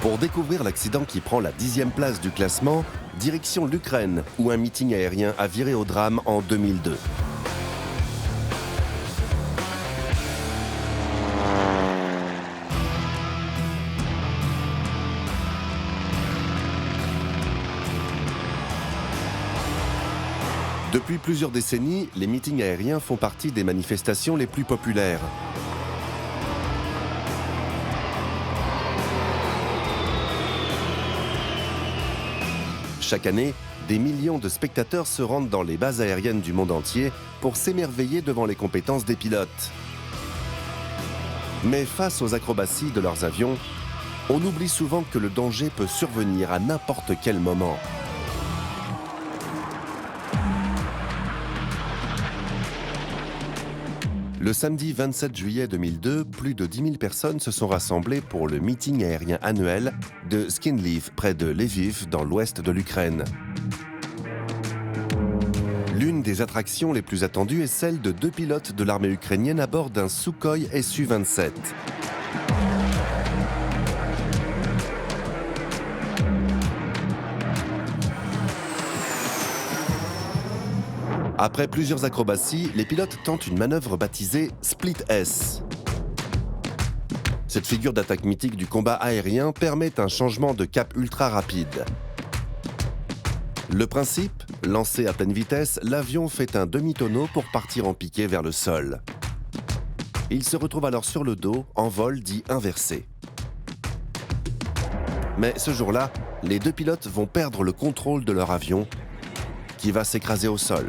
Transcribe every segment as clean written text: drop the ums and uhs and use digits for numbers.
Pour découvrir l'accident qui prend la 10e place du classement, direction l'Ukraine, où un meeting aérien a viré au drame en 2002. Depuis plusieurs décennies, les meetings aériens font partie des manifestations les plus populaires. Chaque année, des millions de spectateurs se rendent dans les bases aériennes du monde entier pour s'émerveiller devant les compétences des pilotes. Mais face aux acrobaties de leurs avions, on oublie souvent que le danger peut survenir à n'importe quel moment. Le samedi 27 juillet 2002, plus de 10 000 personnes se sont rassemblées pour le meeting aérien annuel de Skhinliv, près de Lviv, dans l'ouest de l'Ukraine. L'une des attractions les plus attendues est celle de 2 pilotes de l'armée ukrainienne à bord d'un Sukhoi Su-27. Après plusieurs acrobaties, les pilotes tentent une manœuvre baptisée Split S. Cette figure d'attaque mythique du combat aérien permet un changement de cap ultra rapide. Le principe, lancé à pleine vitesse, l'avion fait un demi-tonneau pour partir en piqué vers le sol. Il se retrouve alors sur le dos, en vol dit inversé. Mais ce jour-là, les 2 pilotes vont perdre le contrôle de leur avion, qui va s'écraser au sol.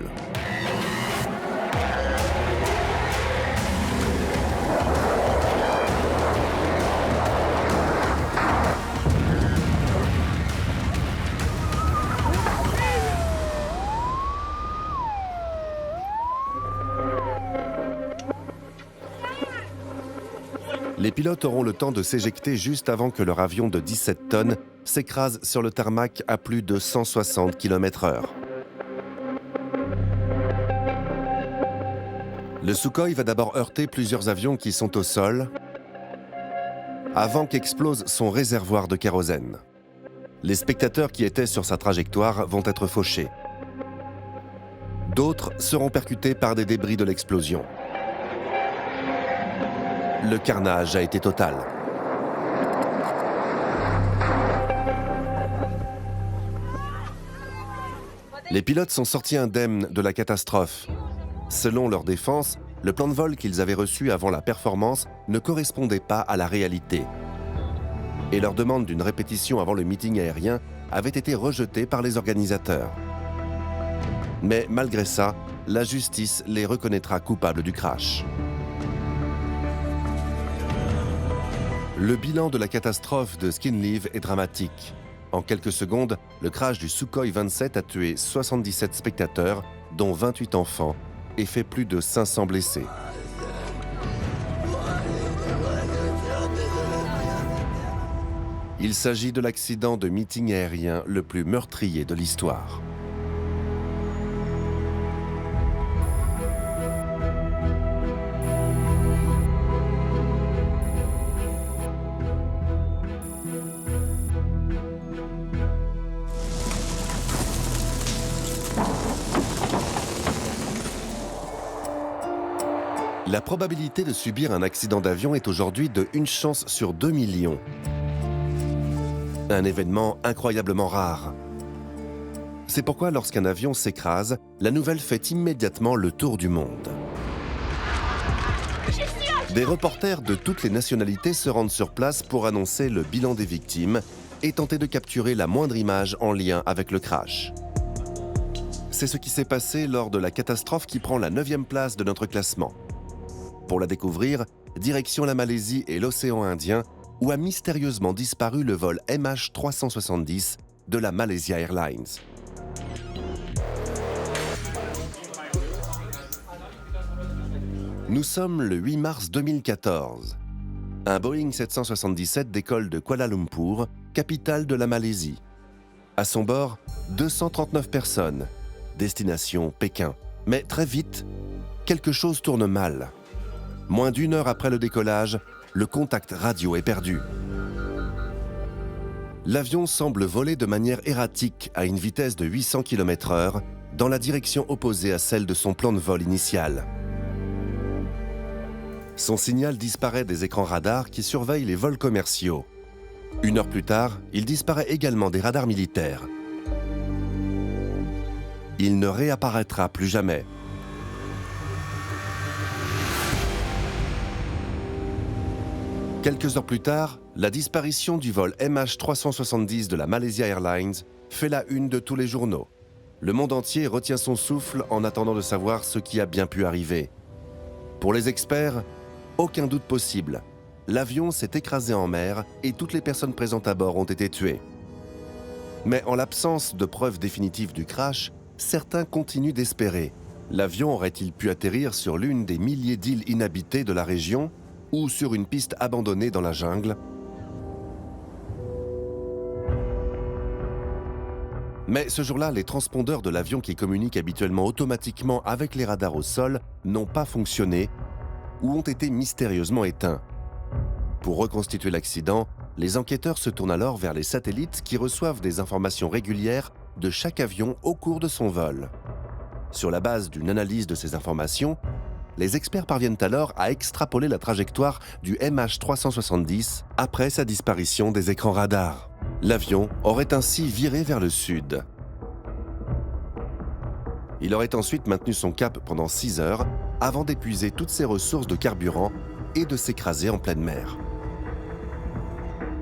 Les pilotes auront le temps de s'éjecter juste avant que leur avion de 17 tonnes s'écrase sur le tarmac à plus de 160 km/h. Le Sukhoi va d'abord heurter plusieurs avions qui sont au sol avant qu'explose son réservoir de kérosène. Les spectateurs qui étaient sur sa trajectoire vont être fauchés. D'autres seront percutés par des débris de l'explosion. Le carnage a été total. Les pilotes sont sortis indemnes de la catastrophe. Selon leur défense, le plan de vol qu'ils avaient reçu avant la performance ne correspondait pas à la réalité. Et leur demande d'une répétition avant le meeting aérien avait été rejetée par les organisateurs. Mais malgré ça, la justice les reconnaîtra coupables du crash. Le bilan de la catastrophe de Skhinliv est dramatique. En quelques secondes, le crash du Sukhoi 27 a tué 77 spectateurs, dont 28 enfants, et fait plus de 500 blessés. Il s'agit de l'accident de meeting aérien le plus meurtrier de l'histoire. La probabilité de subir un accident d'avion est aujourd'hui de 1 chance sur 2 millions. Un événement incroyablement rare. C'est pourquoi lorsqu'un avion s'écrase, la nouvelle fait immédiatement le tour du monde. Des reporters de toutes les nationalités se rendent sur place pour annoncer le bilan des victimes et tenter de capturer la moindre image en lien avec le crash. C'est ce qui s'est passé lors de la catastrophe qui prend la 9e place de notre classement. Pour la découvrir, direction la Malaisie et l'océan Indien, où a mystérieusement disparu le vol MH370 de la Malaysia Airlines. Nous sommes le 8 mars 2014. Un Boeing 777 décolle de Kuala Lumpur, capitale de la Malaisie. À son bord, 239 personnes. Destination Pékin. Mais très vite, quelque chose tourne mal. Moins d'1 heure après le décollage, le contact radio est perdu. L'avion semble voler de manière erratique à une vitesse de 800 km/h dans la direction opposée à celle de son plan de vol initial. Son signal disparaît des écrans radars qui surveillent les vols commerciaux. 1 heure plus tard, il disparaît également des radars militaires. Il ne réapparaîtra plus jamais. Quelques heures plus tard, la disparition du vol MH370 de la Malaysia Airlines fait la une de tous les journaux. Le monde entier retient son souffle en attendant de savoir ce qui a bien pu arriver. Pour les experts, aucun doute possible. L'avion s'est écrasé en mer et toutes les personnes présentes à bord ont été tuées. Mais en l'absence de preuves définitives du crash, certains continuent d'espérer. L'avion aurait-il pu atterrir sur l'une des milliers d'îles inhabitées de la région ou sur une piste abandonnée dans la jungle? Mais ce jour-là, les transpondeurs de l'avion qui communiquent habituellement automatiquement avec les radars au sol n'ont pas fonctionné ou ont été mystérieusement éteints. Pour reconstituer l'accident, les enquêteurs se tournent alors vers les satellites qui reçoivent des informations régulières de chaque avion au cours de son vol. Sur la base d'une analyse de ces informations, les experts parviennent alors à extrapoler la trajectoire du MH370 après sa disparition des écrans radars. L'avion aurait ainsi viré vers le sud. Il aurait ensuite maintenu son cap pendant 6 heures avant d'épuiser toutes ses ressources de carburant et de s'écraser en pleine mer.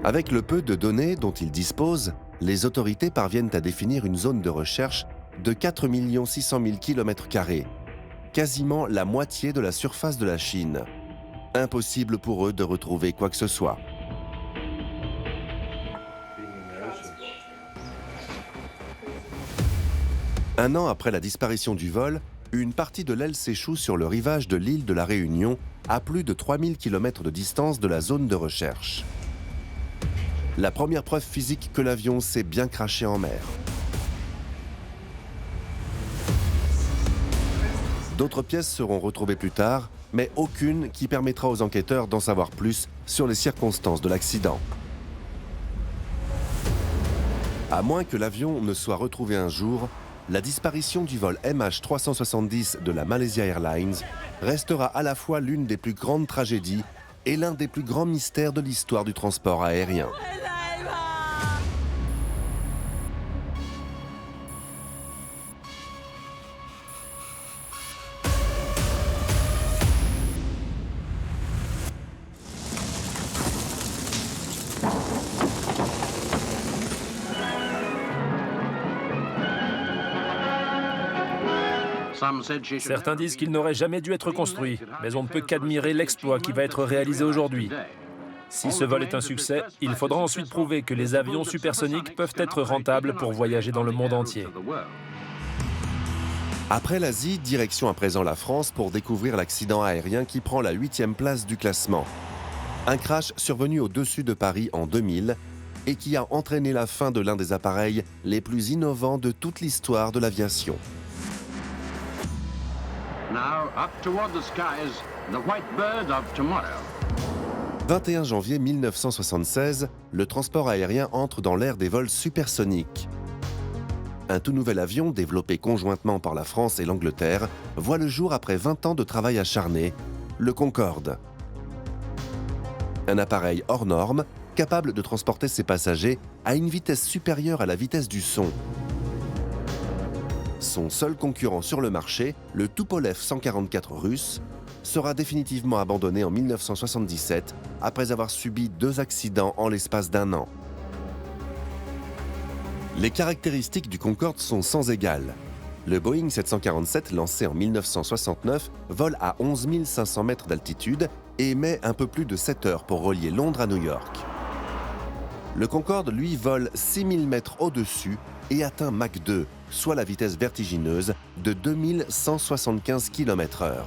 Avec le peu de données dont ils disposent, les autorités parviennent à définir une zone de recherche de 4 600 000 km², quasiment la moitié de la surface de la Chine. Impossible pour eux de retrouver quoi que ce soit. Un an après la disparition du vol, une partie de l'aile s'échoue sur le rivage de l'île de la Réunion, à plus de 3000 km de distance de la zone de recherche. La première preuve physique que l'avion s'est bien crashé en mer. D'autres pièces seront retrouvées plus tard, mais aucune qui permettra aux enquêteurs d'en savoir plus sur les circonstances de l'accident. À moins que l'avion ne soit retrouvé un jour, la disparition du vol MH370 de la Malaysia Airlines restera à la fois l'une des plus grandes tragédies et l'un des plus grands mystères de l'histoire du transport aérien. Certains disent qu'il n'aurait jamais dû être construit, mais on ne peut qu'admirer l'exploit qui va être réalisé aujourd'hui. Si ce vol est un succès, il faudra ensuite prouver que les avions supersoniques peuvent être rentables pour voyager dans le monde entier. Après l'Asie, direction à présent la France pour découvrir l'accident aérien qui prend la 8e place du classement. Un crash survenu au-dessus de Paris en 2000 et qui a entraîné la fin de l'un des appareils les plus innovants de toute l'histoire de l'aviation. Now, up toward the skies, the white bird of tomorrow. 21 janvier 1976, le transport aérien entre dans l'ère des vols supersoniques. Un tout nouvel avion, développé conjointement par la France et l'Angleterre, voit le jour après 20 ans de travail acharné, le Concorde. Un appareil hors norme, capable de transporter ses passagers à une vitesse supérieure à la vitesse du son. Son seul concurrent sur le marché, le Tupolev 144 russe, sera définitivement abandonné en 1977 après avoir subi 2 accidents en l'espace d'1 an. Les caractéristiques du Concorde sont sans égal. Le Boeing 747, lancé en 1969, vole à 11 500 mètres d'altitude et met un peu plus de 7 heures pour relier Londres à New York. Le Concorde, lui, vole 6000 mètres au-dessus et atteint Mach 2, soit la vitesse vertigineuse de 2175 km/h.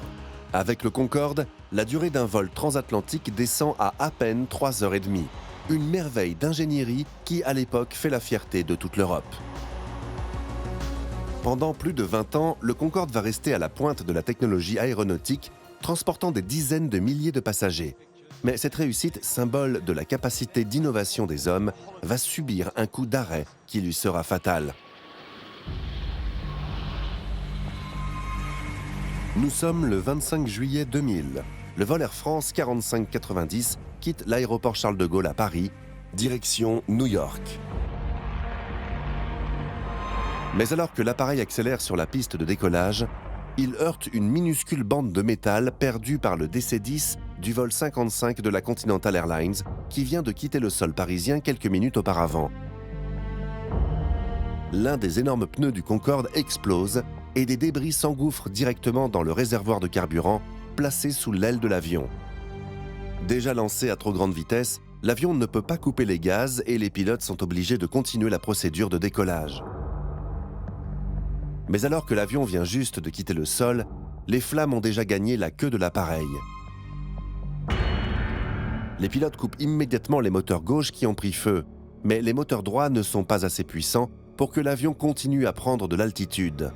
Avec le Concorde, la durée d'un vol transatlantique descend à peine 3 heures et demie. Une merveille d'ingénierie qui, à l'époque, fait la fierté de toute l'Europe. Pendant plus de 20 ans, le Concorde va rester à la pointe de la technologie aéronautique, transportant des dizaines de milliers de passagers. Mais cette réussite, symbole de la capacité d'innovation des hommes, va subir un coup d'arrêt qui lui sera fatal. Nous sommes le 25 juillet 2000. Le vol Air France 4590 quitte l'aéroport Charles de Gaulle à Paris, direction New York. Mais alors que l'appareil accélère sur la piste de décollage, il heurte une minuscule bande de métal perdue par le DC-10 du vol 55 de la Continental Airlines qui vient de quitter le sol parisien quelques minutes auparavant. L'un des énormes pneus du Concorde explose et des débris s'engouffrent directement dans le réservoir de carburant placé sous l'aile de l'avion. Déjà lancé à trop grande vitesse, l'avion ne peut pas couper les gaz et les pilotes sont obligés de continuer la procédure de décollage. Mais alors que l'avion vient juste de quitter le sol, les flammes ont déjà gagné la queue de l'appareil. Les pilotes coupent immédiatement les moteurs gauches qui ont pris feu, mais les moteurs droits ne sont pas assez puissants pour que l'avion continue à prendre de l'altitude.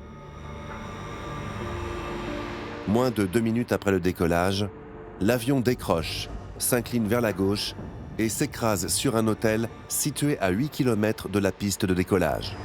Moins de 2 minutes après le décollage, l'avion décroche, s'incline vers la gauche et s'écrase sur un hôtel situé à 8 km de la piste de décollage.